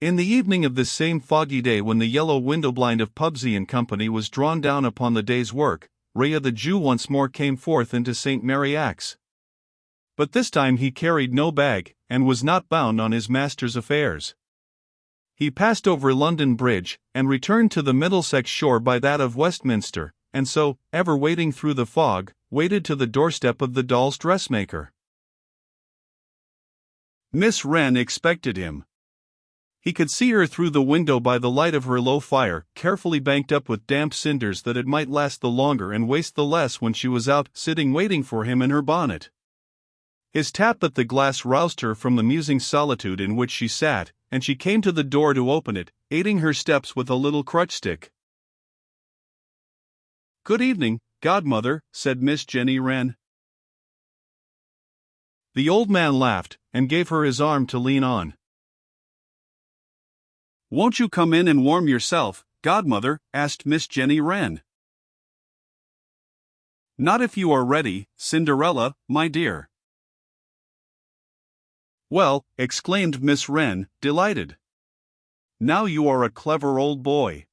In the evening of this same foggy day, when the yellow window blind of Pubsey and Company was drawn down upon the day's work, Rhea the Jew once more came forth into St. Mary Axe. But this time he carried no bag, and was not bound on his master's affairs. He passed over London Bridge, and returned to the Middlesex shore by that of Westminster, and so, ever wading through the fog, waded to the doorstep of the doll's dressmaker. Miss Wren expected him. He could see her through the window by the light of her low fire, carefully banked up with damp cinders that it might last the longer and waste the less when she was out, sitting waiting for him in her bonnet. His tap at the glass roused her from the musing solitude in which she sat, and she came to the door to open it, aiding her steps with a little crutch-stick. "Good evening, godmother," said Miss Jenny Wren. The old man laughed, and gave her his arm to lean on. "Won't you come in and warm yourself, godmother?" asked Miss Jenny Wren. "Not if you are ready, Cinderella, my dear." "Well," exclaimed Miss Wren, delighted. "Now you are a clever old boy.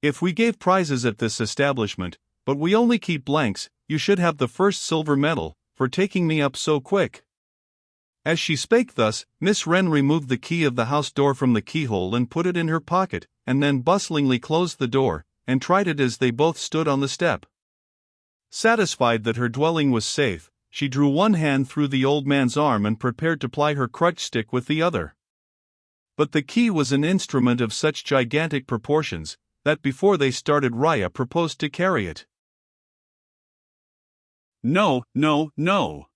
If we gave prizes at this establishment, but we only keep blanks, you should have the first silver medal, for taking me up so quick." As she spake thus, Miss Wren removed the key of the house door from the keyhole and put it in her pocket, and then bustlingly closed the door, and tried it as they both stood on the step. Satisfied that her dwelling was safe, she drew one hand through the old man's arm and prepared to ply her crutch-stick with the other. But the key was an instrument of such gigantic proportions, that before they started Rhea proposed to carry it. "No, no, no.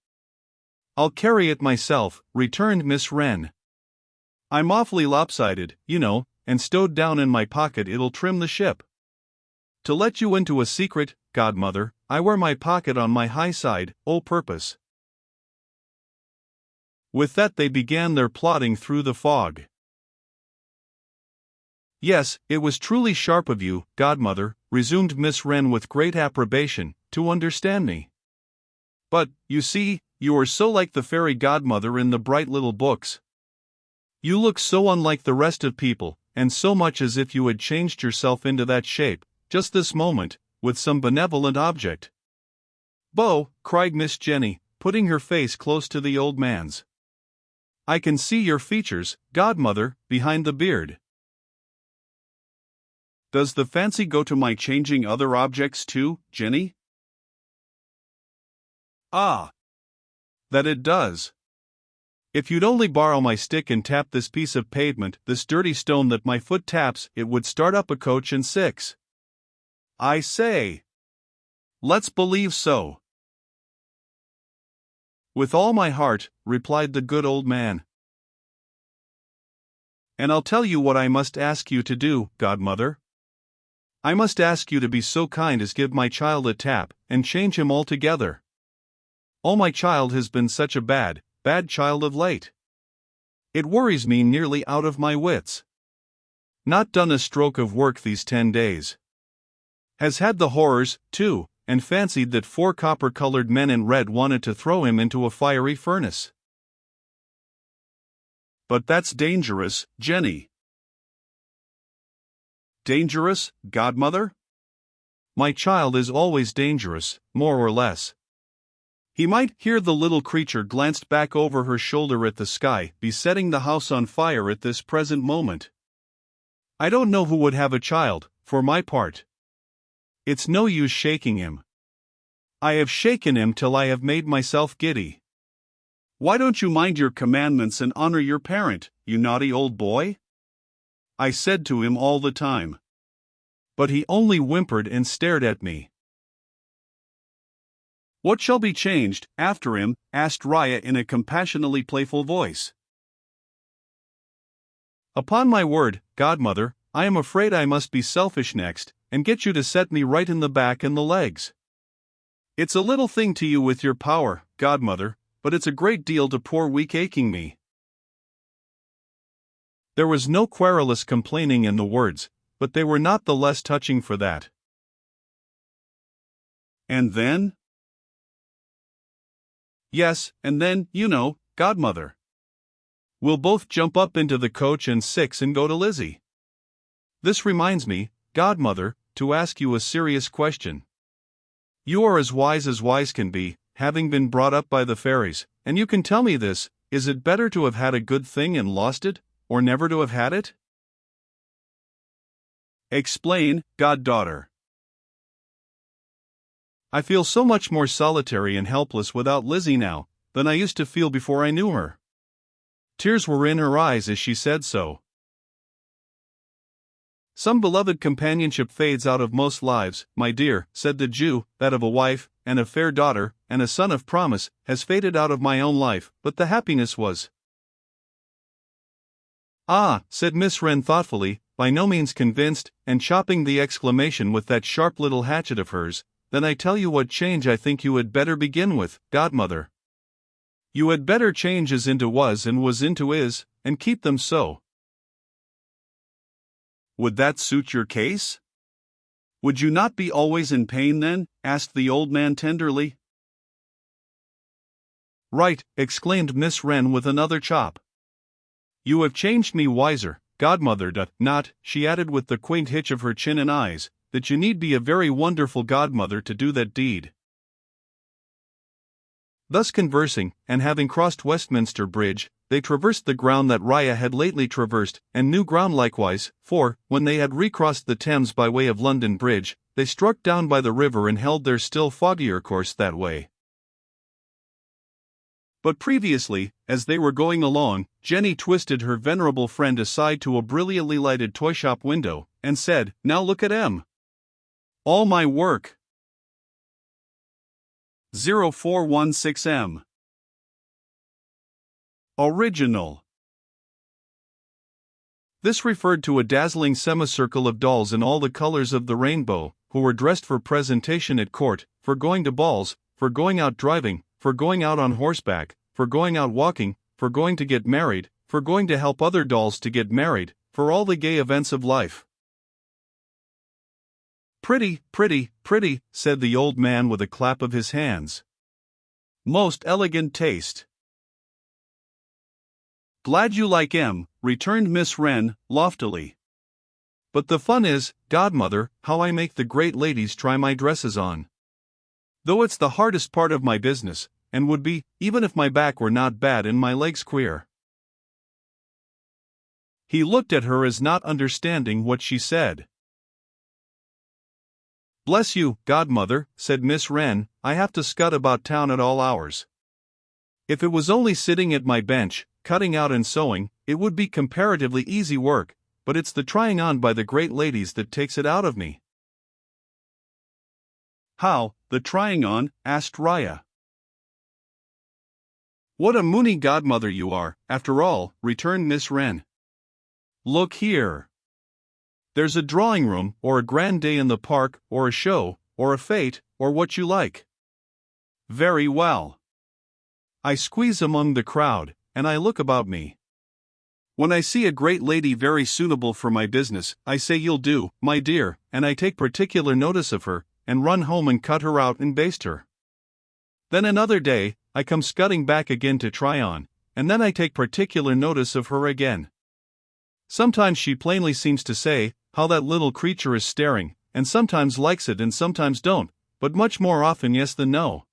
I'll carry it myself," returned Miss Wren. "I'm awfully lopsided, you know, and stowed down in my pocket it'll trim the ship. To let you into a secret, godmother, I wear my pocket on my high side, o' purpose." With that they began their plodding through the fog. "Yes, it was truly sharp of you, godmother," resumed Miss Wren with great approbation, "to understand me. But, you see, you are so like the fairy godmother in the bright little books. You look so unlike the rest of people, and so much as if you had changed yourself into that shape, just this moment, with some benevolent object." "Bo," cried Miss Jenny, putting her face close to the old man's. "I can see your features, godmother, behind the beard. Does the fancy go to my changing other objects too, Jenny?" "Ah, that it does. If you'd only borrow my stick and tap this piece of pavement, this dirty stone that my foot taps, it would start up a coach and six." "I say. Let's believe so." "With all my heart," replied the good old man. "And I'll tell you what I must ask you to do, godmother. I must ask you to be so kind as give my child a tap, and change him altogether. Oh, my child has been such a bad child of late. It worries me nearly out of my wits. Not done a stroke of work these 10 days. Has had the horrors, too, and fancied that 4 copper-colored men in red wanted to throw him into a fiery furnace." "But that's dangerous, Jenny." "Dangerous, godmother?" "My child is always dangerous, more or less. He might," here the little creature glanced back over her shoulder at the sky, "be setting the house on fire at this present moment. I don't know who would have a child, for my part. It's no use shaking him. I have shaken him till I have made myself giddy. Why don't you mind your commandments and honor your parent, you naughty old boy?" I said to him all the time. But he only whimpered and stared at me. "What shall be changed, after him?" asked Rhea in a compassionately playful voice. "Upon my word, godmother, I am afraid I must be selfish next, and get you to set me right in the back and the legs. It's a little thing to you with your power, godmother, but it's a great deal to poor weak aching me." There was no querulous complaining in the words, but they were not the less touching for that. "And then?" "Yes, and then, you know, godmother. We'll both jump up into the coach and six and go to Lizzie. This reminds me, godmother, to ask you a serious question. You are as wise can be, having been brought up by the fairies, and you can tell me this: is it better to have had a good thing and lost it, or never to have had it? Explain, goddaughter. I feel so much more solitary and helpless without Lizzie now than I used to feel before I knew her. Tears were in her eyes as she said so. Some beloved companionship fades out of most lives, my dear, said the Jew. That of a wife, and a fair daughter, and a son of promise, has faded out of my own life, but the happiness was. Ah, said Miss Wren thoughtfully, by no means convinced, and chopping the exclamation with that sharp little hatchet of hers, then I tell you what change I think you had better begin with, godmother. You had better change is into was and was into is, and keep them so. Would that suit your case? Would you not be always in pain then? Asked the old man tenderly. Right, exclaimed Miss Wren with another chop. You have changed me wiser, godmother. Not, she added with the quaint hitch of her chin and eyes, that you need be a very wonderful godmother to do that deed. Thus conversing, and having crossed Westminster Bridge, they traversed the ground that Raya had lately traversed, and new ground likewise, for, when they had recrossed the Thames by way of London Bridge, they struck down by the river and held their still foggier course that way. But previously, as they were going along, Jenny twisted her venerable friend aside to a brilliantly lighted toy-shop window, and said, Now look at M. All my work. 0416M. Original. This referred to a dazzling semicircle of dolls in all the colors of the rainbow, who were dressed for presentation at court, for going to balls, for going out driving, for going out on horseback, for going out walking, for going to get married, for going to help other dolls to get married, for all the gay events of life. Pretty, pretty, pretty, said the old man with a clap of his hands. Most elegant taste. Glad you like M, returned Miss Wren, loftily. But the fun is, godmother, how I make the great ladies try my dresses on. Though it's the hardest part of my business, and would be, even if my back were not bad and my legs queer. He looked at her as not understanding what she said. Bless you, godmother, said Miss Wren, I have to scut about town at all hours. If it was only sitting at my bench, cutting out and sewing, it would be comparatively easy work, but it's the trying on by the great ladies that takes it out of me. How, the trying on? Asked Raya. What a moony godmother you are, after all, returned Miss Wren. Look here. There's a drawing room, or a grand day in the park, or a show, or a fete, or what you like. Very well. I squeeze among the crowd, and I look about me. When I see a great lady very suitable for my business, I say you'll do, my dear, and I take particular notice of her, and run home and cut her out and baste her. Then another day, I come scudding back again to try on, and then I take particular notice of her again. Sometimes she plainly seems to say, how that little creature is staring, and sometimes likes it and sometimes don't, but much more often yes than no.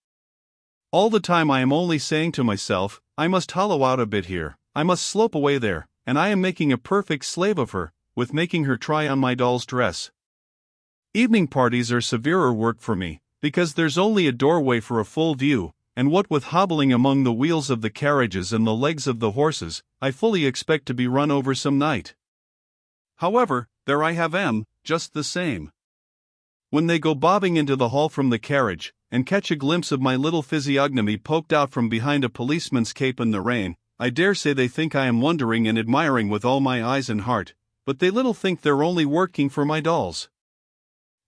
All the time I am only saying to myself, I must hollow out a bit here, I must slope away there, and I am making a perfect slave of her, with making her try on my doll's dress. Evening parties are severer work for me, because there's only a doorway for a full view, and what with hobbling among the wheels of the carriages and the legs of the horses, I fully expect to be run over some night. However, there I have M, just the same. When they go bobbing into the hall from the carriage, and catch a glimpse of my little physiognomy poked out from behind a policeman's cape in the rain, I dare say they think I am wondering and admiring with all my eyes and heart, but they little think they're only working for my dolls.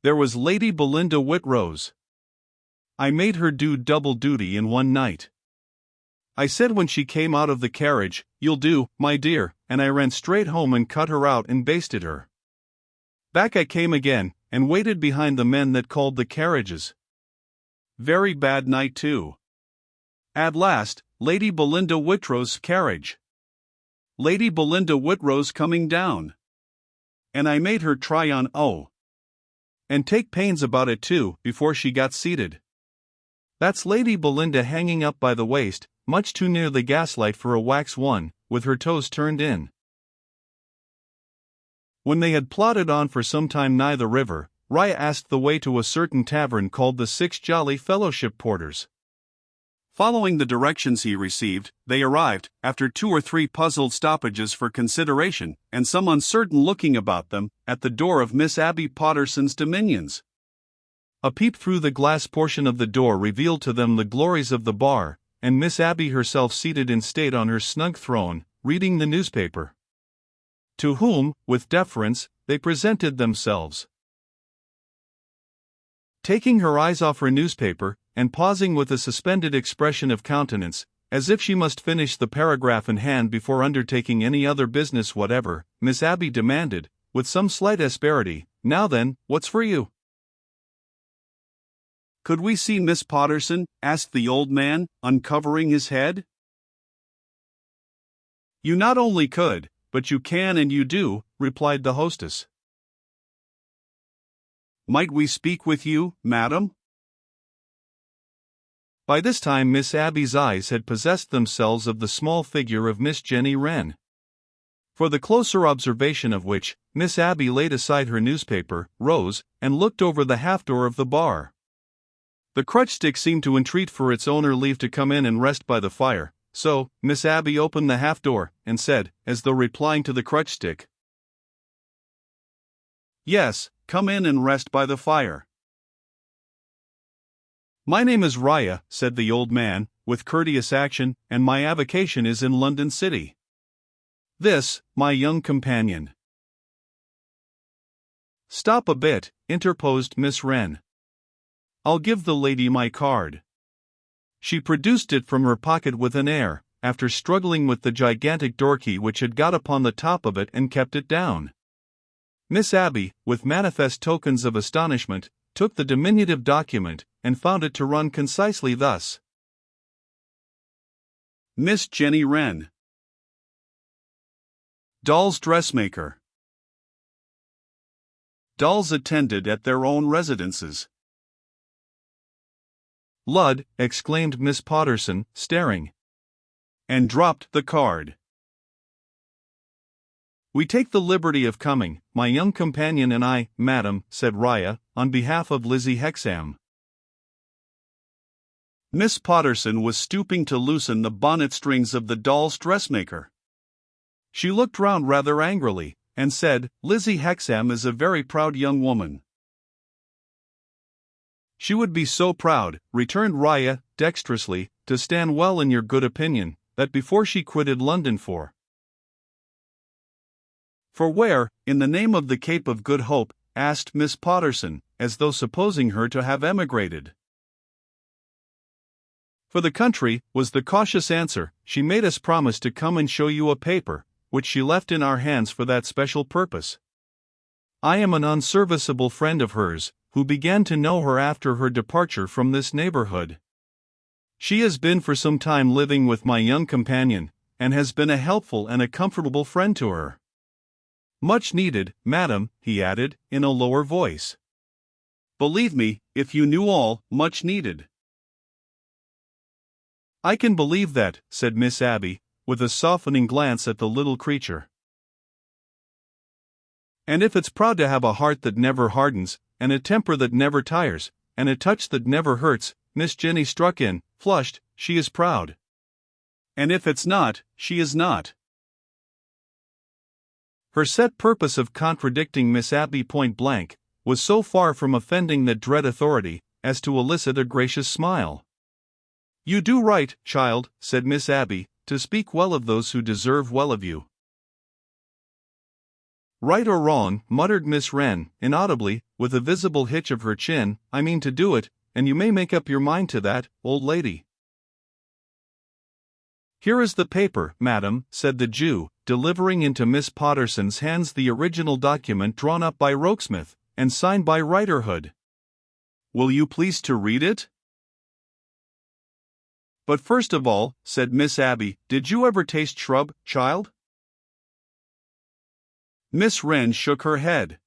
There was Lady Belinda Whitrose. I made her do double duty in one night. I said when she came out of the carriage, you'll do, my dear, and I ran straight home and cut her out and basted her. Back I came again, and waited behind the men that called the carriages. Very bad night too. At last, Lady Belinda Whitrose's carriage. Lady Belinda Whitrose coming down. And I made her try on and take pains about it too, before she got seated. That's Lady Belinda hanging up by the waist, much too near the gaslight for a wax one, with her toes turned in. When they had plodded on for some time nigh the river, Riah asked the way to a certain tavern called the Six Jolly Fellowship Porters. Following the directions he received, they arrived, after 2 or 3 puzzled stoppages for consideration, and some uncertain looking about them, at the door of Miss Abby Potterson's dominions. A peep through the glass portion of the door revealed to them the glories of the bar, and Miss Abby herself seated in state on her snug throne, reading the newspaper. To whom, with deference, they presented themselves. Taking her eyes off her newspaper, and pausing with a suspended expression of countenance, as if she must finish the paragraph in hand before undertaking any other business whatever, Miss Abby demanded, with some slight asperity, "Now then, what's for you?" "Could we see Miss Potterson?" asked the old man, uncovering his head. "You not only could, but you can and you do," replied the hostess. "Might we speak with you, madam?" By this time Miss Abby's eyes had possessed themselves of the small figure of Miss Jenny Wren. For the closer observation of which, Miss Abby laid aside her newspaper, rose, and looked over the half-door of the bar. The crutch-stick seemed to entreat for its owner leave to come in and rest by the fire, so Miss Abby opened the half-door, and said, as though replying to the crutch-stick, "Yes, come in and rest by the fire." "My name is Riah," said the old man, with courteous action, "and my avocation is in London City. This, my young companion—" "Stop a bit," interposed Miss Wren. "I'll give the lady my card." She produced it from her pocket with an air, after struggling with the gigantic doorkey which had got upon the top of it and kept it down. Miss Abby, with manifest tokens of astonishment, took the diminutive document, and found it to run concisely thus: Miss Jenny Wren, Dolls Dressmaker. Dolls attended at their own residences. "Lud!" exclaimed Miss Potterson, staring, and dropped the card. "We take the liberty of coming, my young companion and I, madam," said Riah, "on behalf of Lizzie Hexam." Miss Potterson was stooping to loosen the bonnet strings of the doll's dressmaker. She looked round rather angrily, and said, "Lizzie Hexam is a very proud young woman." "She would be so proud," returned Riah, dexterously, "to stand well in your good opinion, that before she quitted London for where, in the name of the Cape of Good Hope?" asked Miss Potterson, as though supposing her to have emigrated. "For the country," was the cautious answer. "She made us promise to come and show you a paper, which she left in our hands for that special purpose. I am an unserviceable friend of hers, who began to know her after her departure from this neighborhood. She has been for some time living with my young companion, and has been a helpful and a comfortable friend to her. Much needed, madam," he added, in a lower voice. "Believe me, if you knew all, much needed." "I can believe that," said Miss Abby, with a softening glance at the little creature. "And if it's proud to have a heart that never hardens, and a temper that never tires, and a touch that never hurts," Miss Jenny struck in, flushed, "she is proud. And if it's not, she is not." Her set purpose of contradicting Miss Abby point blank was so far from offending that dread authority as to elicit a gracious smile. "You do right, child," said Miss Abby, "to speak well of those who deserve well of you." "Right or wrong," muttered Miss Wren, inaudibly, with a visible hitch of her chin, "I mean to do it, and you may make up your mind to that, old lady." "Here is the paper, madam," said the Jew, delivering into Miss Potterson's hands the original document drawn up by Rokesmith, and signed by Riderhood. "Will you please to read it?" "But first of all," said Miss Abby, "did you ever taste shrub, child?" Miss Wren shook her head.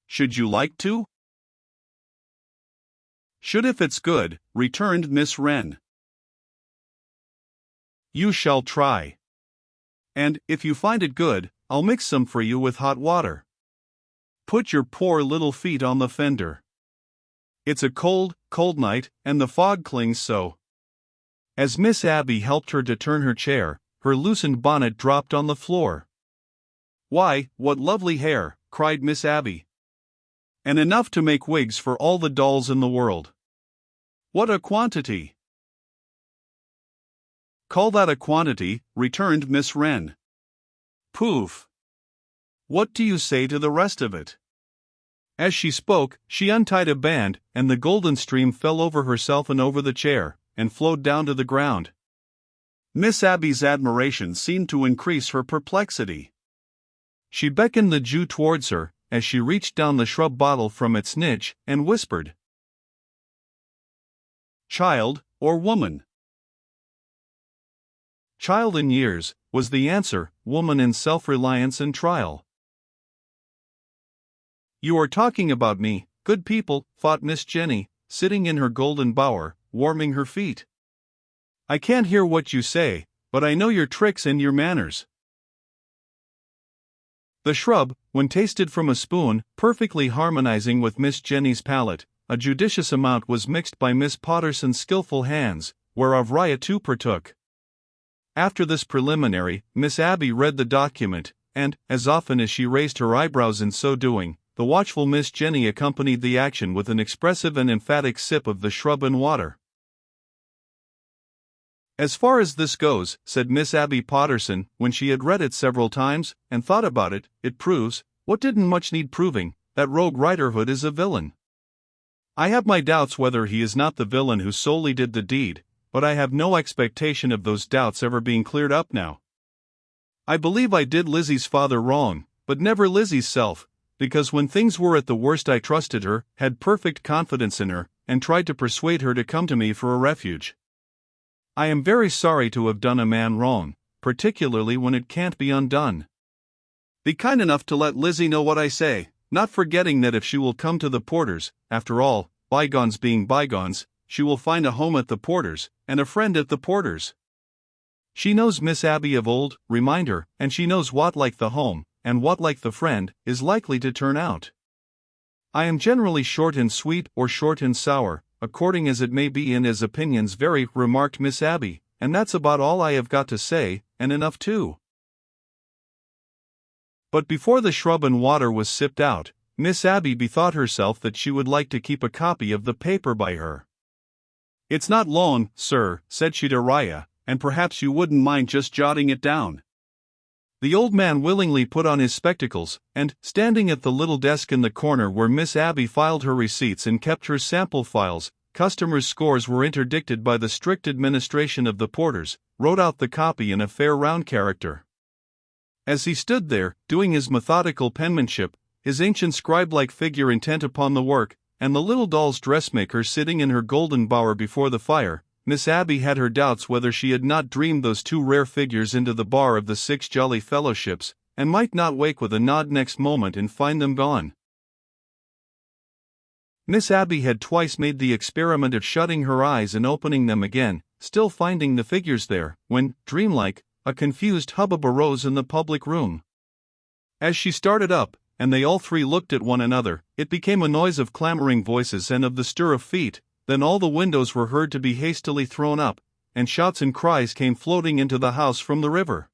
Should you like to? Should if it's good, returned Miss Wren. You shall try. And, if you find it good, I'll mix some for you with hot water. Put your poor little feet on the fender. It's a cold, cold night, and the fog clings so. As Miss Abby helped her to turn her chair, her loosened bonnet dropped on the floor. Why, what lovely hair, cried Miss Abby. And enough to make wigs for all the dolls in the world. What a quantity! Call that a quantity, returned Miss Wren. Poof! What do you say to the rest of it? As she spoke, she untied a band, and the golden stream fell over herself and over the chair, and flowed down to the ground. Miss Abby's admiration seemed to increase her perplexity. She beckoned the Jew towards her, as she reached down the shrub bottle from its niche, and whispered, Child, or woman? Child in years, was the answer, woman in self-reliance and trial. You are talking about me, good people, thought Miss Jenny, sitting in her golden bower, warming her feet. I can't hear what you say, but I know your tricks and your manners. The shrub, when tasted from a spoon, perfectly harmonizing with Miss Jenny's palate, a judicious amount was mixed by Miss Potterson's skillful hands, whereof Ria too partook. After this preliminary, Miss Abby read the document, and, as often as she raised her eyebrows in so doing, the watchful Miss Jenny accompanied the action with an expressive and emphatic sip of the shrub and water. As far as this goes, said Miss Abby Potterson, when she had read it several times, and thought about it, it proves, what didn't much need proving, that Rogue Riderhood is a villain. I have my doubts whether he is not the villain who solely did the deed, but I have no expectation of those doubts ever being cleared up now. I believe I did Lizzie's father wrong, but never Lizzie's self, because when things were at the worst I trusted her, had perfect confidence in her, and tried to persuade her to come to me for a refuge. I am very sorry to have done a man wrong, particularly when it can't be undone. Be kind enough to let Lizzie know what I say, not forgetting that if she will come to the Porters, after all, bygones being bygones, she will find a home at the Porters, and a friend at the Porters. She knows Miss Abby of old, remind her, and she knows what like the home, and what like the friend, is likely to turn out. I am generally short and sweet or short and sour, according as it may be in as opinions vary, remarked Miss Abby, and that's about all I have got to say, and enough too. But before the shrub and water was sipped out, Miss Abby bethought herself that she would like to keep a copy of the paper by her. It's not long, sir, said she to Ria, and perhaps you wouldn't mind just jotting it down. The old man willingly put on his spectacles, and, standing at the little desk in the corner where Miss Abby filed her receipts and kept her sample files, customers' scores were interdicted by the strict administration of the Porters, wrote out the copy in a fair round character. As he stood there, doing his methodical penmanship, his ancient scribe-like figure intent upon the work, and the little doll's dressmaker sitting in her golden bower before the fire, Miss Abby had her doubts whether she had not dreamed those two rare figures into the bar of the 6 Jolly Fellowships, and might not wake with a nod next moment and find them gone. Miss Abby had twice made the experiment of shutting her eyes and opening them again, still finding the figures there, when, dreamlike, a confused hubbub arose in the public room. As she started up, and they all three looked at one another, it became a noise of clamoring voices and of the stir of feet. Then all the windows were heard to be hastily thrown up, and shouts and cries came floating into the house from the river.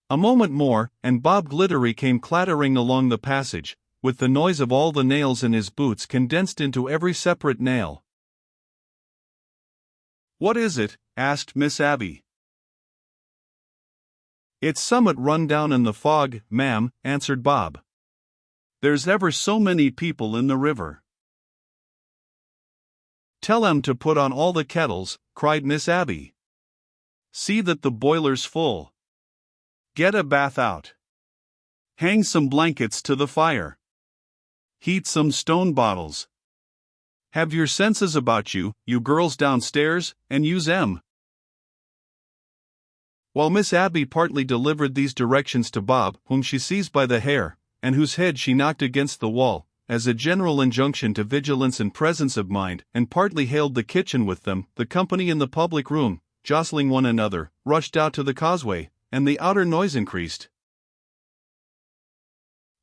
A moment more, and Bob Glittery came clattering along the passage, with the noise of all the nails in his boots condensed into every separate nail. What is it? Asked Miss Abby. It's summat run down in the fog, ma'am, answered Bob. There's ever so many people in the river. Tell 'em to put on all the kettles, cried Miss Abby. See that the boiler's full. Get a bath out. Hang some blankets to the fire. Heat some stone bottles. Have your senses about you, you girls downstairs, and use 'em. While Miss Abby partly delivered these directions to Bob, whom she seized by the hair, and whose head she knocked against the wall, as a general injunction to vigilance and presence of mind, and partly hailed the kitchen with them, the company in the public room, jostling one another, rushed out to the causeway, and the outer noise increased.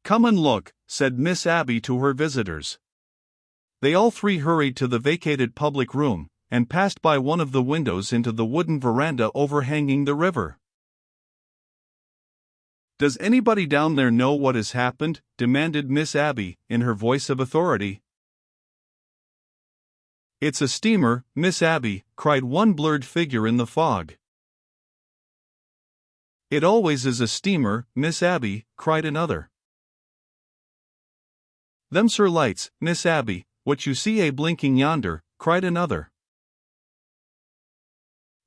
"Come and look," said Miss Abby to her visitors. They all three hurried to the vacated public room, and passed by one of the windows into the wooden veranda overhanging the river. "Does anybody down there know what has happened?" demanded Miss Abby, in her voice of authority. "It's a steamer, Miss Abby," cried one blurred figure in the fog. "It always is a steamer, Miss Abby," cried another. "Them's her lights, Miss Abby, what you see a blinking yonder," cried another.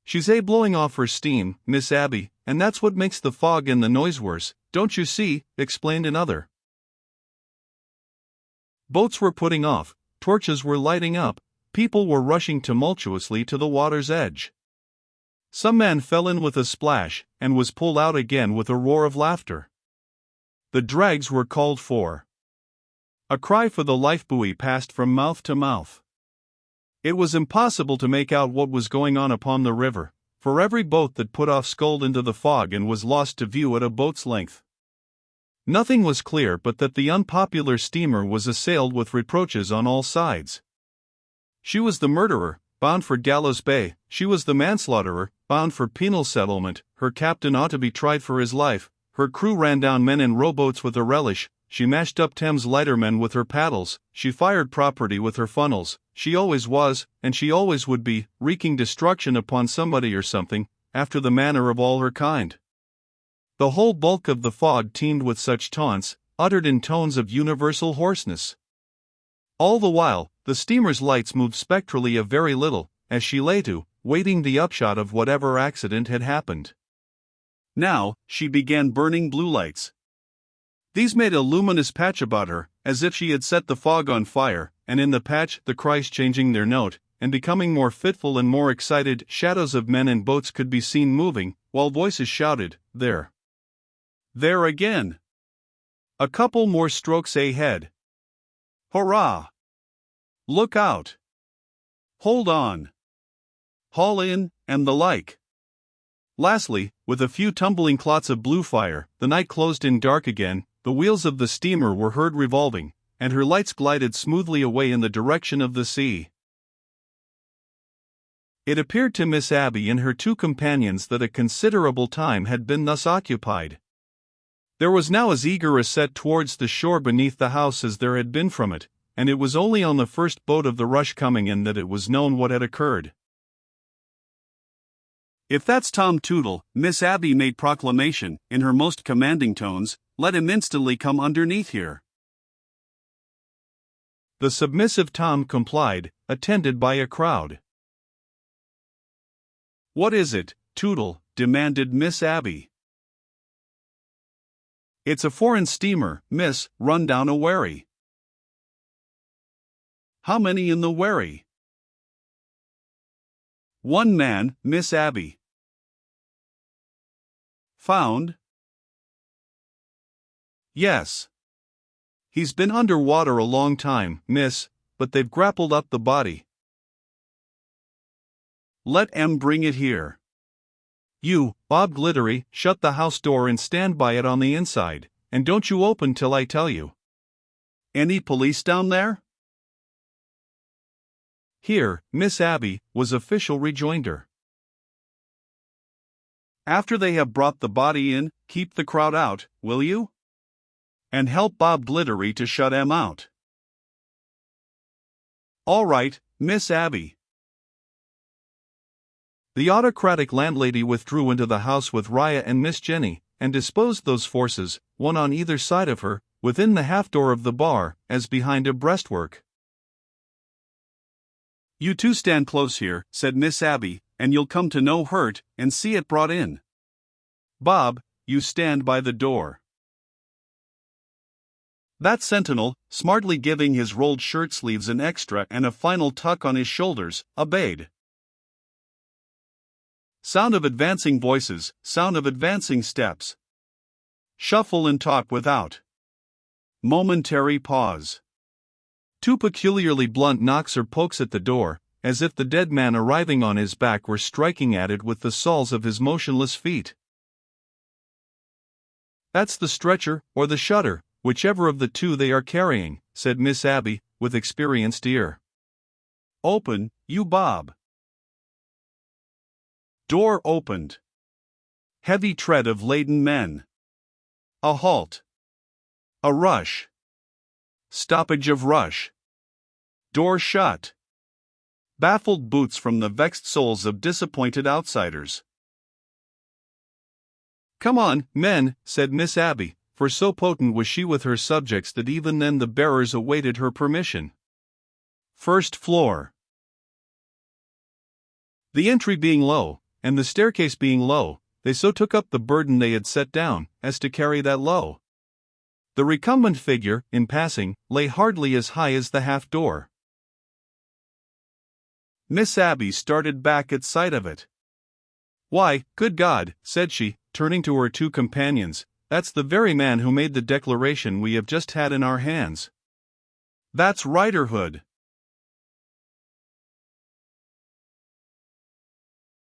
"She's a blowing off her steam, Miss Abby, and that's what makes the fog and the noise worse, don't you see?" explained another. Boats were putting off, torches were lighting up, people were rushing tumultuously to the water's edge. Some man fell in with a splash, and was pulled out again with a roar of laughter. The drags were called for. A cry for the lifebuoy passed from mouth to mouth. It was impossible to make out what was going on upon the river, for every boat that put off sculled into the fog and was lost to view at a boat's length. Nothing was clear but that the unpopular steamer was assailed with reproaches on all sides. She was the murderer, bound for Gallows Bay; she was the manslaughterer, bound for penal settlement; her captain ought to be tried for his life; her crew ran down men in rowboats with a relish; she mashed up Thames lightermen with her paddles; she fired property with her funnels; she always was, and she always would be, wreaking destruction upon somebody or something, after the manner of all her kind. The whole bulk of the fog teemed with such taunts, uttered in tones of universal hoarseness. All the while, the steamer's lights moved spectrally a very little, as she lay to, waiting the upshot of whatever accident had happened. Now, she began burning blue lights. These made a luminous patch about her, as if she had set the fog on fire, and in the patch, the cries changing their note, and becoming more fitful and more excited, shadows of men and boats could be seen moving, while voices shouted, "There! There again! A couple more strokes ahead! Hurrah! Look out! Hold on! Haul in," and the like. Lastly, with a few tumbling clots of blue fire, the night closed in dark again, the wheels of the steamer were heard revolving, and her lights glided smoothly away in the direction of the sea. It appeared to Miss Abby and her two companions that a considerable time had been thus occupied. There was now as eager a set towards the shore beneath the house as there had been from it, and it was only on the first boat of the rush coming in that it was known what had occurred. "If that's Tom Tootle," Miss Abby made proclamation, in her most commanding tones, "let him instantly come underneath here." The submissive Tom complied, attended by a crowd. "What is it, Tootle?" demanded Miss Abby. "It's a foreign steamer, miss, run down a wherry." "How many in the wherry?" "One man, Miss Abby." "Found?" "Yes. He's been under water a long time, miss, but they've grappled up the body." "Let 'em bring it here. You, Bob Glittery, shut the house door and stand by it on the inside, and don't you open till I tell you." "Any police down there?" "Here, Miss Abby," was official rejoinder. "After they have brought the body in, keep the crowd out, will you? And help Bob Glittery to shut 'em out." "All right, Miss Abby." The autocratic landlady withdrew into the house with Rhea and Miss Jenny, and disposed those forces, one on either side of her, within the half-door of the bar, as behind a breastwork. "You two stand close here," said Miss Abby, "and you'll come to no hurt, and see it brought in. Bob, you stand by the door." That sentinel, smartly giving his rolled shirt sleeves an extra and a final tuck on his shoulders, obeyed. Sound of advancing voices, sound of advancing steps. Shuffle and talk without. Momentary pause. Two peculiarly blunt knocks or pokes at the door, as if the dead man arriving on his back were striking at it with the soles of his motionless feet. That's the stretcher, or the shutter, whichever of the two they are carrying, said Miss Abby, with experienced ear. Open, you Bob. Door opened. Heavy tread of laden men. A halt. A rush. Stoppage of rush. Door shut. Baffled boots from the vexed souls of disappointed outsiders. Come on, men, said Miss Abby, for so potent was she with her subjects that even then the bearers awaited her permission. First floor. The entry being low, and the staircase being low, they so took up the burden they had set down, as to carry that low. The recumbent figure, in passing, lay hardly as high as the half-door. Miss Abby started back at sight of it. Why, good God, said she, turning to her two companions, that's the very man who made the declaration we have just had in our hands. That's Riderhood.